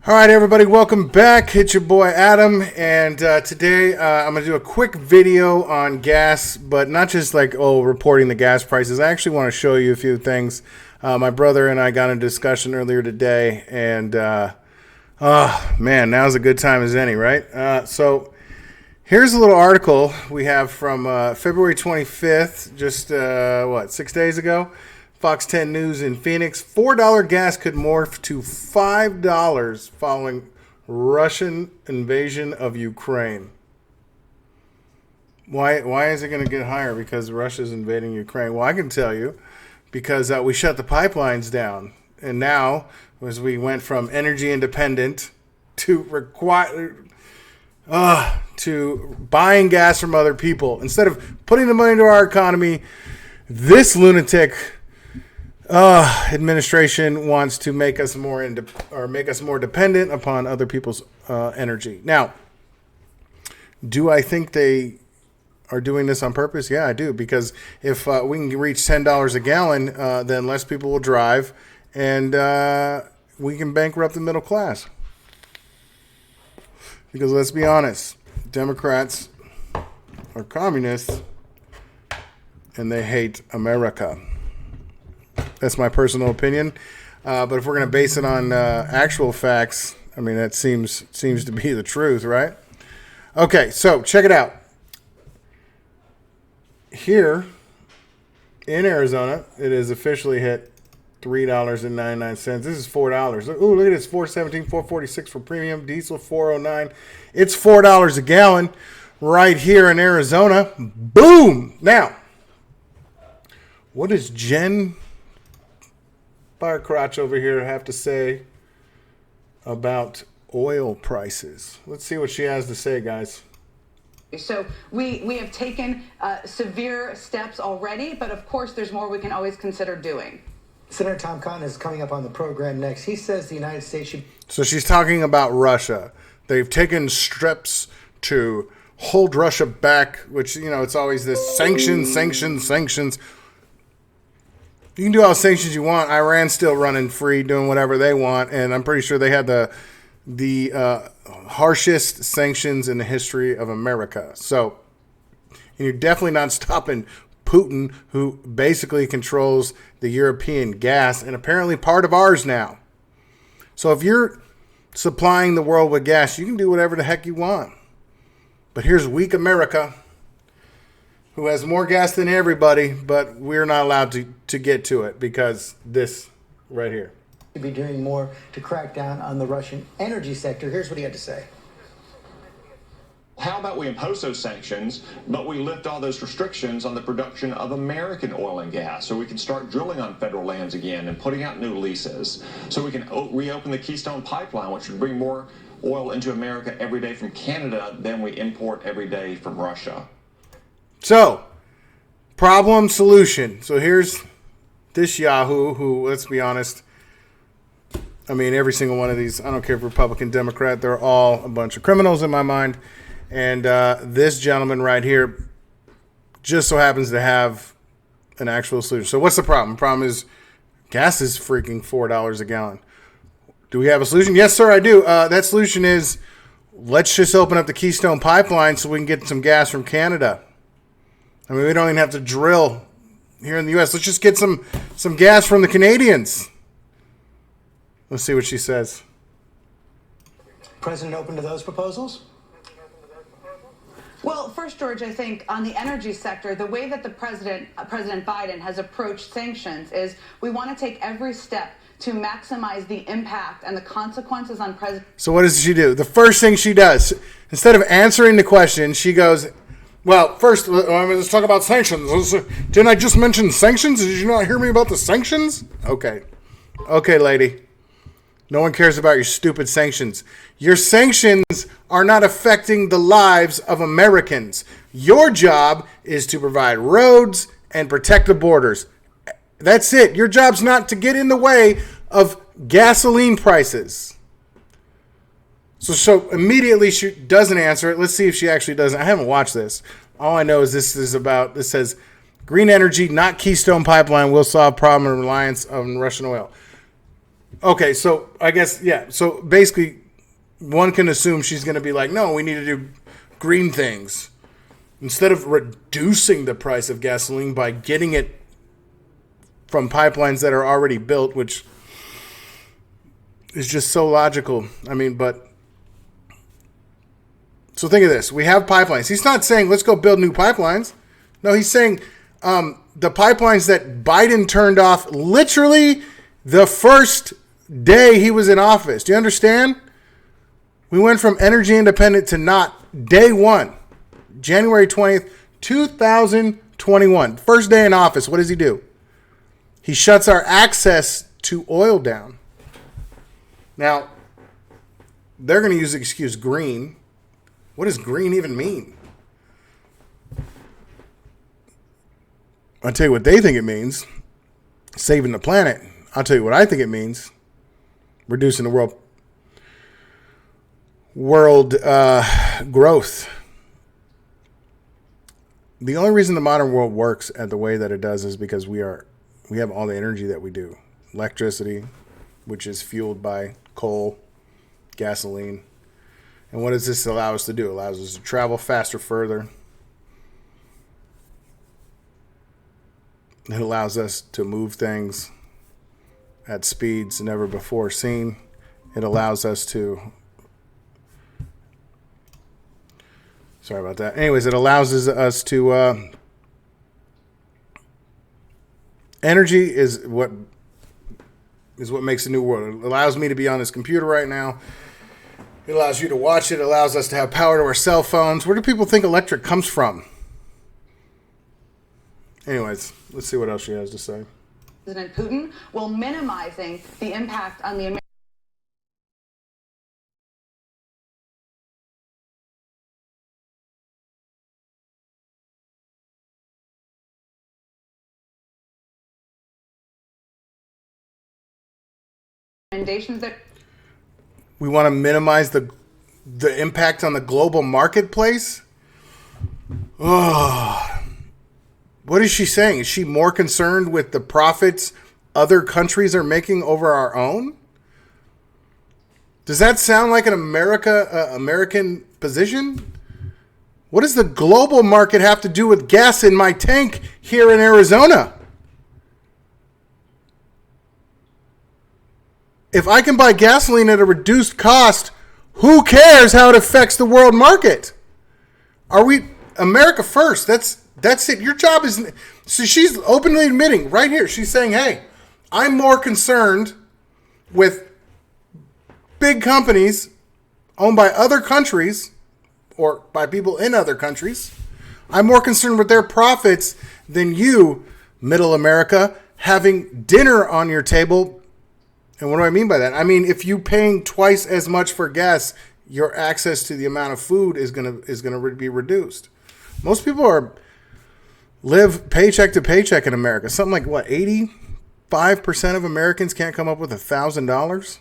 All right, everybody, welcome back. It's your boy Adam, and today I'm going to do a quick video on gas, but not just like, reporting the gas prices. I actually want to show you a few things. My brother and I got in a discussion earlier today, and man, now's a good time as any, right? So here's a little article we have from February 25th, just, 6 days ago. Fox 10 News in Phoenix. $4 gas could morph to $5 following Russian invasion of Ukraine. Why is it going to get higher? Because Russia's invading Ukraine. Well, I can tell you, because we shut the pipelines down. And now, as we went from energy independent to buying gas from other people, instead of putting the money into our economy, this lunatic administration wants to make us more dependent upon other people's energy. Now, do I think they are doing this on purpose? Yeah, I do, because if we can reach $10 a gallon, then less people will drive, and we can bankrupt the middle class. Because let's be honest, Democrats are communists, and they hate America. That's my personal opinion. But if we're going to base it on actual facts, I mean, that seems to be the truth, right? Okay, so check it out. Here in Arizona, it has officially hit $3.99. This is $4. Ooh, look at this, $4.17, $4.46 for premium. Diesel, $4.09. It's $4 a gallon right here in Arizona. Boom! Now, what does Jen Firecrotch over here have to say about oil prices? Let's see what she has to say, guys. So we have taken severe steps already, but of course there's more we can always consider doing. Senator Tom Cotton is coming up on the program next. He says the United States should... So she's talking about Russia. They've taken steps to hold Russia back, which, you know, it's always this sanctions. You can do all the sanctions you want. Iran's still running free, doing whatever they want, and I'm pretty sure they had the harshest sanctions in the history of America. So, and you're definitely not stopping Putin, who basically controls the European gas, and apparently part of ours now. So if you're supplying the world with gas, you can do whatever the heck you want. But here's weak America, who has more gas than everybody, but we're not allowed to get to it because this right here. To be doing more to crack down on the Russian energy sector. Here's what he had to say. How about we impose those sanctions, but we lift all those restrictions on the production of American oil and gas, so we can start drilling on federal lands again and putting out new leases, so we can reopen the Keystone Pipeline, which would bring more oil into America every day from Canada than we import every day from Russia. So, problem, solution. So here's this Yahoo who, let's be honest, I mean, every single one of these, I don't care if Republican, Democrat, they're all a bunch of criminals in my mind. And this gentleman right here just so happens to have an actual solution. So what's the problem? The problem is gas is freaking $4 a gallon. Do we have a solution? Yes, sir, I do. That solution is, let's just open up the Keystone Pipeline so we can get some gas from Canada. I mean, we don't even have to drill here in the U.S. Let's just get some gas from the Canadians. Let's see what she says. President open to those proposals? Well, first, George, I think on the energy sector, the way that President Biden has approached sanctions is we want to take every step to maximize the impact and the consequences on President. So what does she do? The first thing she does, instead of answering the question, she goes, well, first, let's talk about sanctions. Didn't I just mention sanctions? Did you not hear me about the sanctions? Okay, lady. No one cares about your stupid sanctions. Your sanctions are not affecting the lives of Americans. Your job is to provide roads and protect the borders. That's it. Your job's not to get in the way of gasoline prices. So immediately she doesn't answer it. Let's see if she actually doesn't. I haven't watched this. All I know is this says green energy, not Keystone Pipeline, will solve problem and reliance on Russian oil. Okay, so I guess, yeah. So basically, one can assume she's going to be like, no, we need to do green things. Instead of reducing the price of gasoline by getting it from pipelines that are already built, which is just so logical. I mean, but so think of this. We have pipelines. He's not saying let's go build new pipelines. No, he's saying the pipelines that Biden turned off literally the first day he was in office. Do you understand? We went from energy independent to not day one, January 20th, 2021. First day in office. What does he do? He shuts our access to oil down. Now, they're going to use the excuse green. What does green even mean? I'll tell you what they think it means. Saving the planet. I'll tell you what I think it means. Reducing the world growth. The only reason the modern world works at the way that it does is because we have all the energy that we do. Electricity, which is fueled by coal, gasoline. And what does this allow us to do? It allows us to travel faster, further. It allows us to move things at speeds never before seen. It allows us to... Sorry about that. Anyways, it allows us to... Energy is what makes the new world. It allows me to be on this computer right now. It allows you to watch it. It allows us to have power to our cell phones. Where do people think electric comes from? Anyways, let's see what else she has to say. President Putin, while minimizing the impact on the recommendations that We want to minimize the impact on the global marketplace. Oh, what is she saying? Is she more concerned with the profits other countries are making over our own? Does that sound like an American position? What does the global market have to do with gas in my tank here in Arizona? If I can buy gasoline at a reduced cost, who cares how it affects the world market? Are we America first? That's it. Your job is... So she's openly admitting right here. She's saying, hey, I'm more concerned with big companies owned by other countries or by people in other countries. I'm more concerned with their profits than you, middle America, having dinner on your table. And what do I mean by that? I mean, if you paying twice as much for gas, your access to the amount of food is gonna be reduced. Most people live paycheck to paycheck in America. Something like what, 85% of Americans can't come up with $1,000.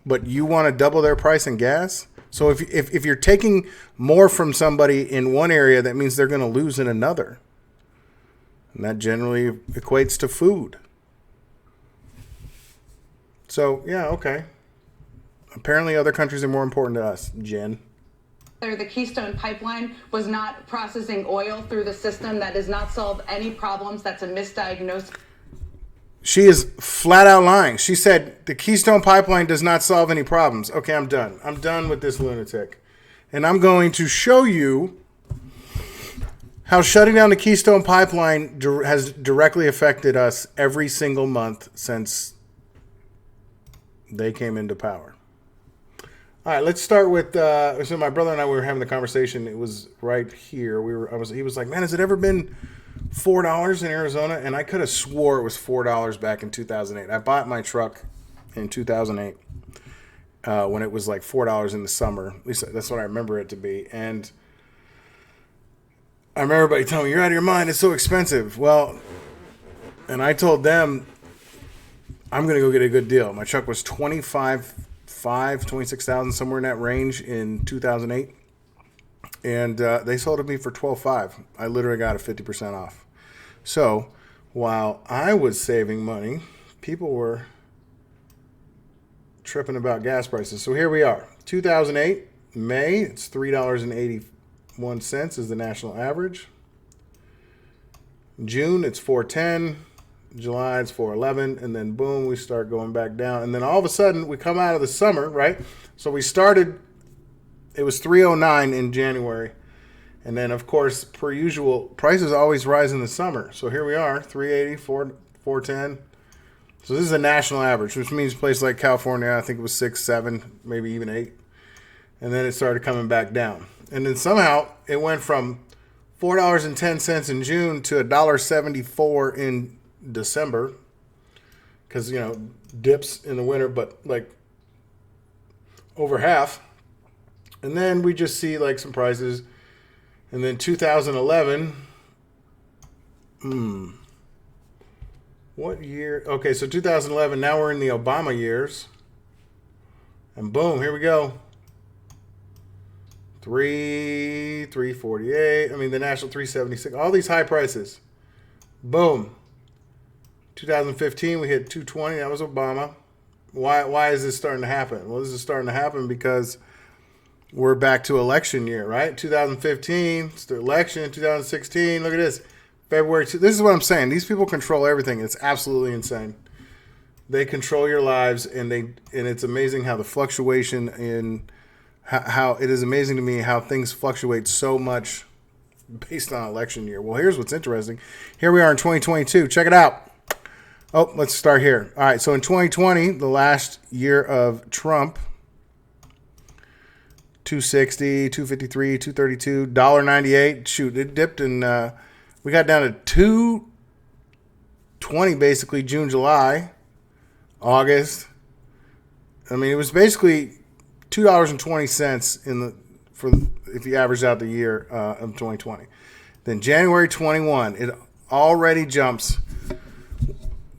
But you want to double their price in gas? So if you're taking more from somebody in one area, that means they're going to lose in another. And that generally equates to food. So, yeah, okay. Apparently other countries are more important to us, Jen. the Keystone Pipeline was not processing oil through the system. That does not solve any problems. That's a misdiagnosis. She is flat out lying. She said the Keystone Pipeline does not solve any problems. Okay, I'm done. I'm done with this lunatic. And I'm going to show you how shutting down the Keystone Pipeline has directly affected us every single month since they came into power. All right, let's start with. So my brother and I were having the conversation. It was right here. He was like, "Man, has it ever been $4 in Arizona?" And I could have swore it was $4 back in 2008. I bought my truck in 2008 when it was like $4 in the summer. At least that's what I remember it to be. And I remember everybody telling me, "You're out of your mind. It's so expensive." Well, and I told them, I'm going to go get a good deal. My truck was $26,000, somewhere in that range in 2008. And they sold it to me for $12,500. I literally got a 50% off. So while I was saving money, people were tripping about gas prices. So here we are. 2008, May, it's $3.81 is the national average. June, it's $4.10. July, it's $4.11. And then boom, we start going back down. And then all of a sudden, we come out of the summer, right? So we started, it was $3.09 in January. And then, of course, per usual, prices always rise in the summer. So here we are, $3.80, $4.10. So this is a national average, which means a place like California, I think it was 6, 7, maybe even 8. And then it started coming back down. And then somehow it went from $4.10 in June to $1.74 in December. Because, dips in the winter, but like over half. And then we just see like some prices. And then 2011, what year? Okay, so 2011, now we're in the Obama years. And boom, here we go. 348. I mean, the national 376. All these high prices. Boom. 2015, we hit 220. That was Obama. Why is this starting to happen? Well, this is starting to happen because we're back to election year, right? 2015, it's the election. 2016, look at this. February 2. This is what I'm saying. These people control everything. It's absolutely insane. They control your lives, and it's amazing how the fluctuation in how it is amazing to me how things fluctuate so much based on election year. Well, here's what's interesting. Here we are in 2022. Check it out. Oh, let's start here. All right, so in 2020, the last year of Trump, 260, 253, 232, $1.98. Shoot, it dipped and we got down to 220 basically June, July, August. I mean, it was basically $2.20 if you average out the year of 2020. Then January 21, it already jumps.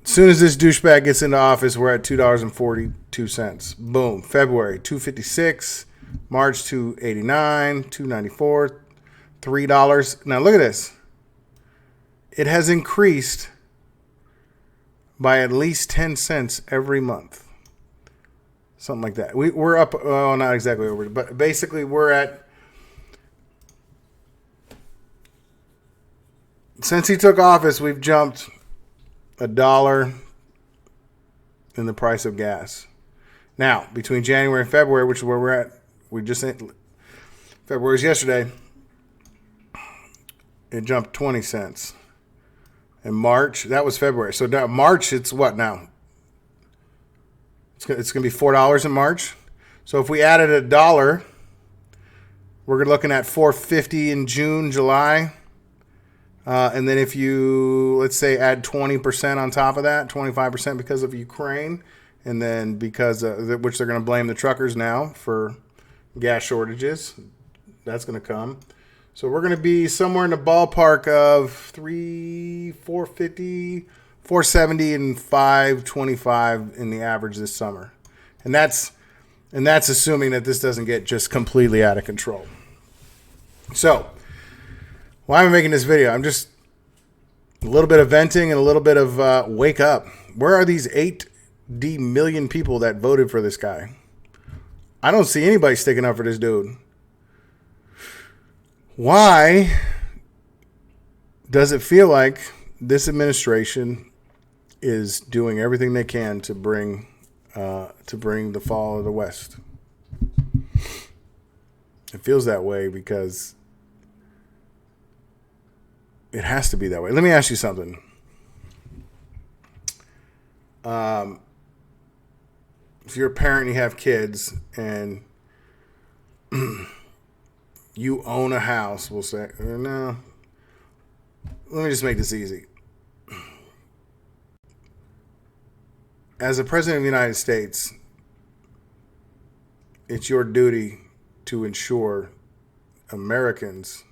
As soon as this douchebag gets into office, we're at $2.42. Boom. February, $2.56. March, $2.89. $2.94. $3. Now look at this. It has increased by at least 10 cents every month. Something like that. We're up, well, not exactly over, but basically we're at, since he took office, we've jumped $1 in the price of gas. Now, between January and February, which is where we're at, we just February's yesterday, it jumped 20 cents. In March, that was February. So now March, it's what now? It's going to be $4 in March. So if we added $1, we're looking at $4.50 in June, July. And then if you, let's say, add 20% on top of that, 25% because of Ukraine, and then because which they're going to blame the truckers now for gas shortages, that's going to come. So we're going to be somewhere in the ballpark of $4.50, $4.70, and $5.25 in the average this summer, and that's assuming that this doesn't get just completely out of control. So, why am I making this video? I'm just a little bit of venting and a little bit of wake up. Where are these 8 million people that voted for this guy? I don't see anybody sticking up for this dude. Why does it feel like this administration is doing everything they can to bring the fall of the West? It feels that way because it has to be that way. Let me ask you something. If you're a parent and you have kids and you own a house, we'll say, no, let me just make this easy. As a president of the United States, it's your duty to ensure Americans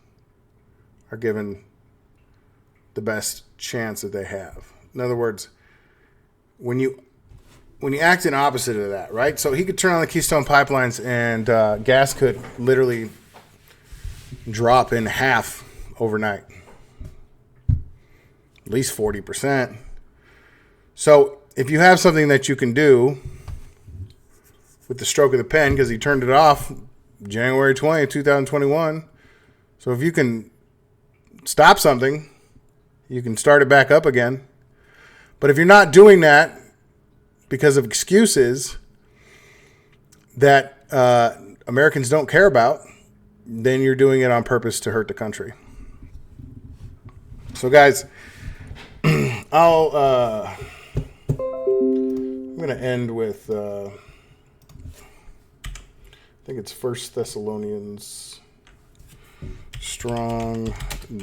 are given the best chance that they have. In other words, when you act in opposite of that, right? So he could turn on the Keystone pipelines and gas could literally drop in half overnight. at least 40%. So if you have something that you can do with the stroke of the pen, because he turned it off January 20th, 2021. So if you can stop something, you can start it back up again. But if you're not doing that because of excuses that Americans don't care about, then you're doing it on purpose to hurt the country. So guys, I'm going to end with, I think it's 1 Thessalonians, strong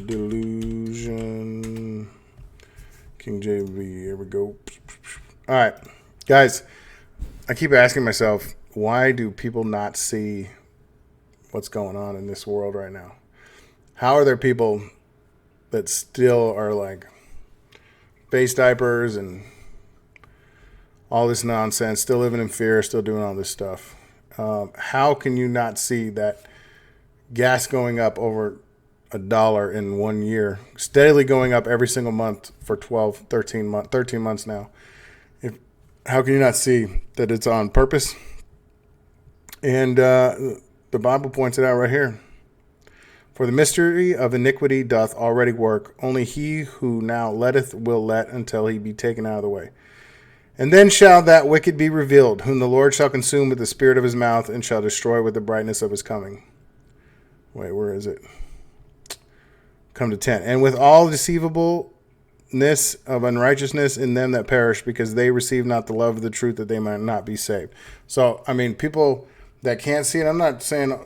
delusion, King JV, here we go. All right, guys, I keep asking myself, why do people not see what's going on in this world right now? How are there people that still are like face diapers and all this nonsense, still living in fear, still doing all this stuff? How can you not see that gas going up over $1 in 1 year, steadily going up every single month for 13 months now? How can you not see that it's on purpose? And the Bible points it out right here. For the mystery of iniquity doth already work. Only he who now letteth will let until he be taken out of the way. And then shall that wicked be revealed, whom the Lord shall consume with the spirit of his mouth and shall destroy with the brightness of his coming. Wait, where is it? Come to 10. And with all deceivableness of unrighteousness in them that perish, because they receive not the love of the truth, that they might not be saved. So, I mean, people that can't see it, I'm not saying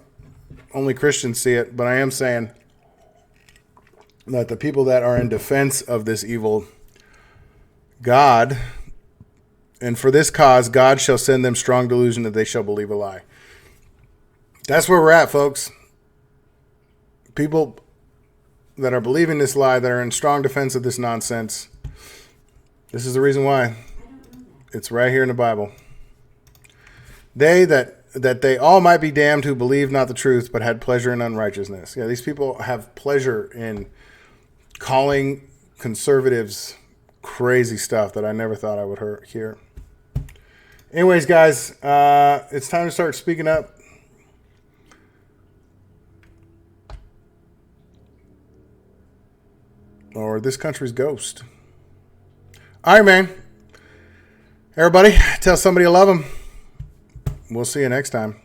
only Christians see it, but I am saying that the people that are in defense of this evil God, and for this cause, God shall send them strong delusion that they shall believe a lie. That's where we're at, folks. People that are believing this lie, that are in strong defense of this nonsense. This is the reason why. It's right here in the Bible. That they all might be damned who believed not the truth, but had pleasure in unrighteousness. Yeah, these people have pleasure in calling conservatives crazy stuff that I never thought I would hear. Anyways, guys, it's time to start speaking up. Or this country's ghost. All right, man. Everybody, tell somebody you love them. We'll see you next time.